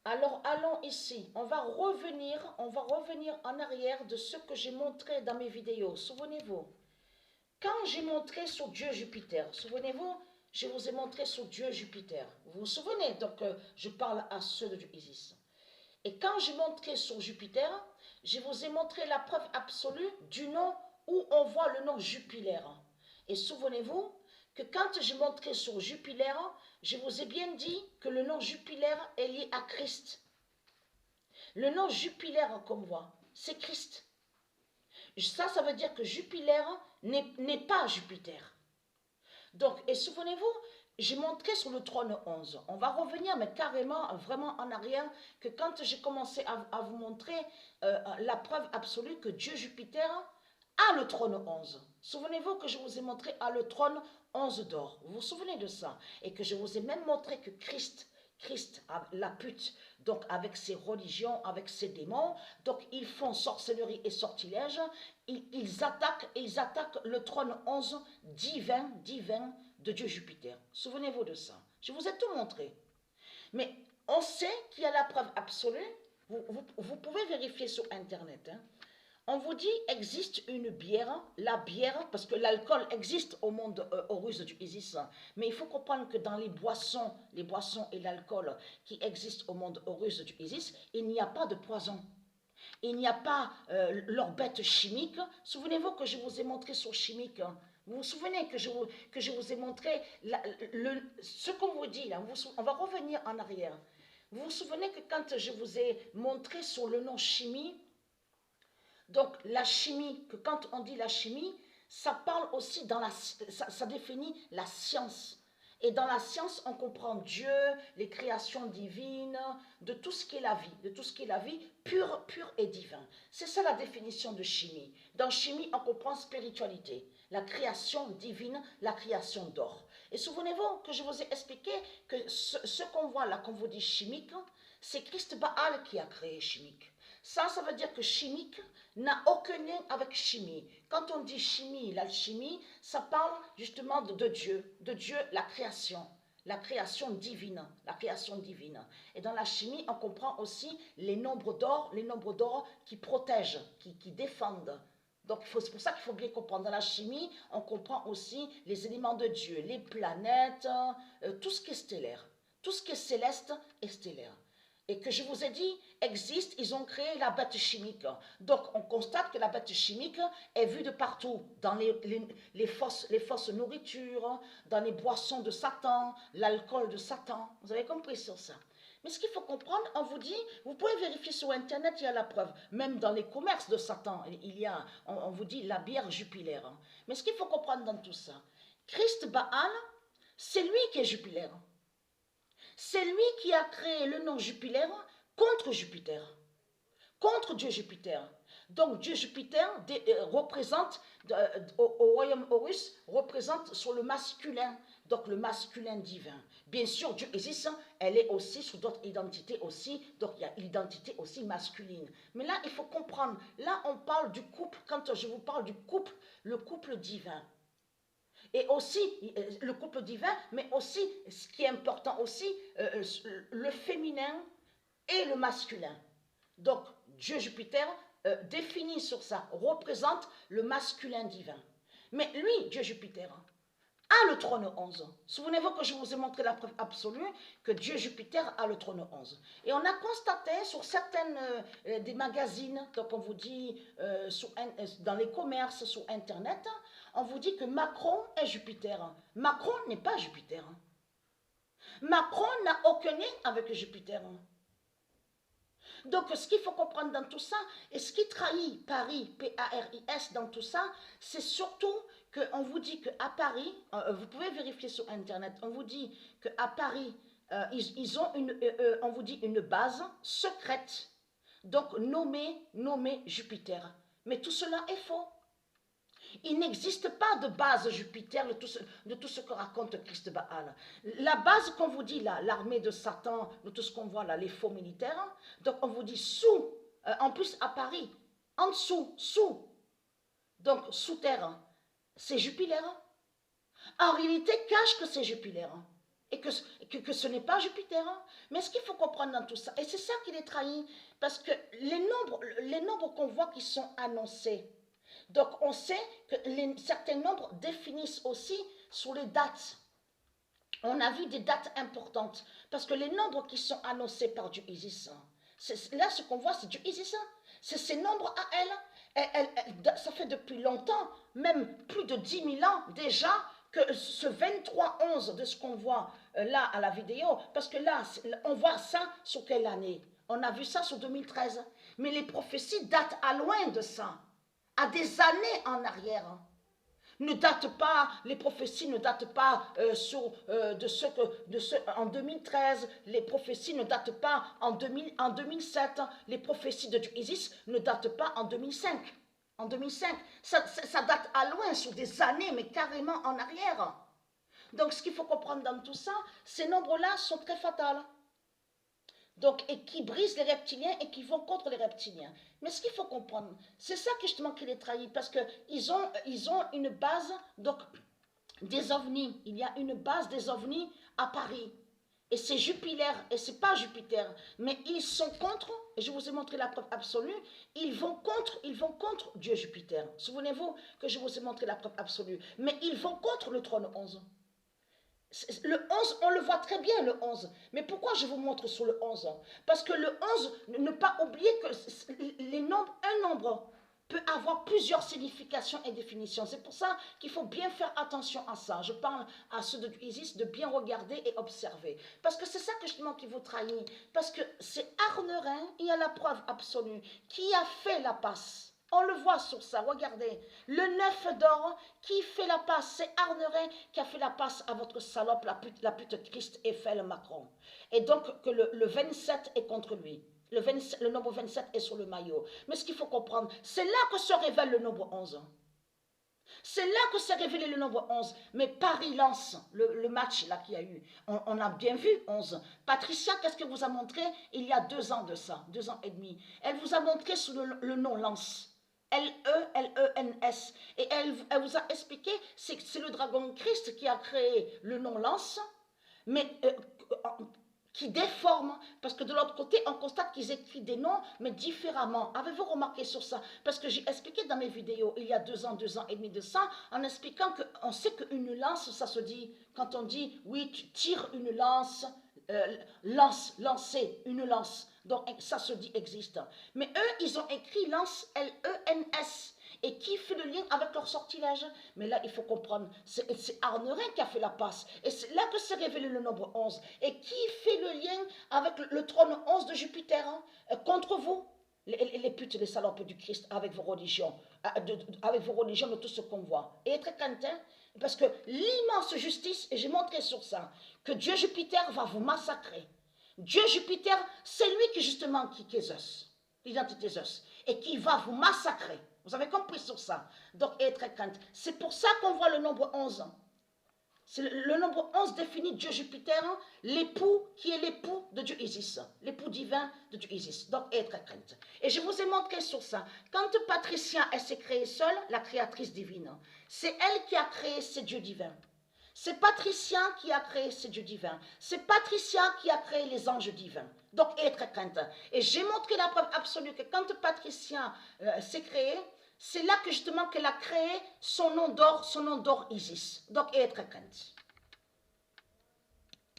Alors allons ici, on va revenir en arrière de ce que j'ai montré dans mes vidéos. Souvenez-vous, quand j'ai montré sur Dieu Jupiter, souvenez-vous, je vous ai montré sur Dieu Jupiter. Vous vous souvenez, donc je parle à ceux de Isis. Et quand j'ai montré sur Jupiter, je vous ai montré la preuve absolue du nom où on voit le nom Jupiter. Et souvenez-vous que quand j'ai montré sur Jupiter, je vous ai bien dit que le nom Jupiter est lié à Christ. Le nom Jupiter qu'on voit, c'est Christ. Ça veut dire que Jupiter n'est pas Jupiter. Donc, et souvenez-vous, j'ai montré sur le trône 11. On va revenir, mais carrément, vraiment en arrière, que quand j'ai commencé à vous montrer la preuve absolue que Dieu Jupiter a le trône 11. Souvenez-vous que je vous ai montré a le trône 11 d'or. Vous vous souvenez de ça? Et que je vous ai même montré que Christ, la pute, donc avec ses religions, avec ses démons, donc ils font sorcellerie et sortilège, ils attaquent le trône 11 divin de Dieu Jupiter. Souvenez-vous de ça. Je vous ai tout montré. Mais on sait qu'il y a la preuve absolue. Vous pouvez vérifier sur Internet. Hein. On vous dit existe une bière, la bière, parce que l'alcool existe au monde aux Russes du Isis, mais il faut comprendre que dans les boissons et l'alcool qui existent au monde aux Russes du Isis, il n'y a pas de poison. Il n'y a pas leur bête chimique. Souvenez-vous que je vous ai montré sur chimique. Vous vous souvenez que je vous ai montré ce qu'on vous dit là. On va revenir en arrière. Vous vous souvenez que quand je vous ai montré sur le nom chimie, donc la chimie, que quand on dit la chimie, ça parle aussi ça définit la science. Et dans la science, on comprend Dieu, les créations divines, de tout ce qui est la vie, pure et divin. C'est ça la définition de chimie. Dans chimie, on comprend spiritualité, la création divine, la création d'or. Et souvenez-vous que je vous ai expliqué que ce qu'on voit là, qu'on vous dit chimique, c'est Christ Baal qui a créé chimique. Ça veut dire que chimique n'a aucun lien avec chimie. Quand on dit chimie, l'alchimie, ça parle justement de Dieu, la création divine, Et dans la chimie, on comprend aussi les nombres d'or qui protègent, qui défendent. Donc c'est pour ça qu'il faut bien comprendre. Dans la chimie, on comprend aussi les éléments de Dieu, les planètes, tout ce qui est stellaire, tout ce qui est céleste et stellaire. Et que je vous ai dit, existe, ils ont créé la bête chimique. Donc, on constate que la bête chimique est vue de partout, dans les fausses nourritures, dans les boissons de Satan, l'alcool de Satan. Vous avez compris sur ça? Mais ce qu'il faut comprendre, on vous dit, vous pouvez vérifier sur Internet, il y a la preuve. Même dans les commerces de Satan, on vous dit la bière Jupiter. Mais ce qu'il faut comprendre dans tout ça, Christ Baal, c'est lui qui est Jupiter. C'est lui qui a créé le nom Jupiter contre Jupiter, contre Dieu Jupiter. Donc Dieu Jupiter représente, au royaume Horus, représente sur le masculin, donc le masculin divin. Bien sûr, Dieu Isis, elle est aussi sous d'autres identités aussi, donc il y a l'identité aussi masculine. Mais là, il faut comprendre, là on parle du couple, quand je vous parle du couple, le couple divin. Et aussi le couple divin, mais aussi, ce qui est important aussi, le féminin et le masculin. Donc, Dieu Jupiter définit sur ça, représente le masculin divin. Mais lui, Dieu Jupiter, a le trône 11. Souvenez-vous que je vous ai montré la preuve absolue que Dieu Jupiter a le trône 11. Et on a constaté sur certaines des magazines, donc on vous dit dans les commerces, sur Internet, on vous dit que Macron est Jupiter. Macron n'est pas Jupiter. Macron n'a aucun lien avec Jupiter. Donc, ce qu'il faut comprendre dans tout ça, et ce qui trahit Paris, P-A-R-I-S, dans tout ça, c'est surtout qu'on vous dit qu'à Paris, vous pouvez vérifier sur Internet, on vous dit qu'à Paris, ils ont on vous dit une base secrète, donc nommée Jupiter. Mais tout cela est faux. Il n'existe pas de base Jupiter de tout ce que raconte Christ Baal. La base qu'on vous dit là, l'armée de Satan, de tout ce qu'on voit là, les faux militaires, donc on vous dit sous, en plus à Paris, en dessous, sous, donc sous terre, c'est Jupiter. En réalité, cache que c'est Jupiter. et que ce n'est pas Jupiter. Hein. Mais ce qu'il faut comprendre dans tout ça, et c'est ça qui les trahit, parce que les nombres qu'on voit qui sont annoncés, donc on sait que certains nombres définissent aussi sur les dates. On a vu des dates importantes, parce que les nombres qui sont annoncés par Dieu Isis, là ce qu'on voit c'est Dieu Isis, c'est ces nombres à elle. Ça fait depuis longtemps, même plus de 10 000 ans déjà, que ce 23-11 de ce qu'on voit là à la vidéo, parce que là, on voit ça sur quelle année? On a vu ça sur 2013. Mais les prophéties datent à loin de ça, à des années en arrière. Ne datent pas, les prophéties ne datent pas en 2013, les prophéties ne datent pas en 2007, les prophéties de Isis ne datent pas en 2005. En 2005, ça date à loin, sur des années, mais carrément en arrière. Donc ce qu'il faut comprendre dans tout ça, ces nombres-là sont très fatals. Donc, et qui brisent les reptiliens et qui vont contre les reptiliens. Mais ce qu'il faut comprendre, c'est ça justement qui les trahit, parce qu'ils ont une base, donc, des ovnis. Il y a une base des ovnis à Paris. Et c'est Jupiter, et c'est pas Jupiter, mais ils sont contre, et je vous ai montré la preuve absolue, ils vont contre Dieu Jupiter. Souvenez-vous que je vous ai montré la preuve absolue, mais ils vont contre le trône 11. Le 11, on le voit très bien, le 11. Mais pourquoi je vous montre sur le 11? Parce que le 11, ne pas oublier que un nombre peut avoir plusieurs significations et définitions. C'est pour ça qu'il faut bien faire attention à ça. Je parle à ceux de Isis de bien regarder et observer. Parce que c'est ça que justement qui vous trahit. Parce que c'est Arnerin, il y a la preuve absolue, qui a fait la passe. On le voit sur ça, regardez. Le 9 d'or, qui fait la passe? C'est Arnerin qui a fait la passe à votre salope, la pute Christ Eiffel Macron. Et donc que le 27 est contre lui. Le nombre 27 est sur le maillot. Mais ce qu'il faut comprendre, c'est là que se révèle le nombre 11. C'est là que s'est révélé le nombre 11. Mais Paris-Lens, le match là qu'il y a eu, on a bien vu 11. Patricia, qu'est-ce qu'elle vous a montré il y a 2 ans de ça, 2 ans et demi? Elle vous a montré sous le nom Lens. L-E-L-E-N-S. Et elle vous a expliqué, c'est le dragon Christ qui a créé le nom Lance, mais qui déforme, parce que de l'autre côté, on constate qu'ils écrivent des noms, mais différemment. Avez-vous remarqué sur ça? Parce que j'ai expliqué dans mes vidéos, il y a 2 ans et demi de ça, en expliquant qu'on sait qu'une lance, ça se dit, quand on dit, oui, tu tires une lance, lancer, une lance. Donc ça se dit existe. Mais eux, ils ont écrit lance, L-E-N-S. Et qui fait le lien avec leur sortilège? Mais là, il faut comprendre, c'est Arnerin qui a fait la passe. Et c'est là que s'est révélé le nombre 11. Et qui fait le lien avec le trône 11 de Jupiter contre vous? Les putes, les salopes du Christ, avec vos religions, de tout ce qu'on voit. Et être quentin, parce que l'immense justice, et j'ai montré sur ça, que Dieu Jupiter va vous massacrer. Dieu Jupiter, c'est lui qui justement qui est Zeus, l'identité Zeus, et qui va vous massacrer. Vous avez compris sur ça? Donc, être crainte. C'est pour ça qu'on voit le nombre 11. Le nombre 11 définit Dieu Jupiter, l'époux qui est l'époux de Dieu Isis, l'époux divin de Dieu Isis. Donc, être crainte. Et je vous ai montré sur ça. Quand Patricia, elle s'est créée seule, la créatrice divine, c'est elle qui a créé ces dieux divins. C'est Patricia qui a créé ces dieux divins. C'est Patricia qui a créé les anges divins. Donc, être crainte. Et j'ai montré la preuve absolue que quand Patricia s'est créée, c'est là que justement qu'elle a créé son nom d'or Isis. Donc, être crainte.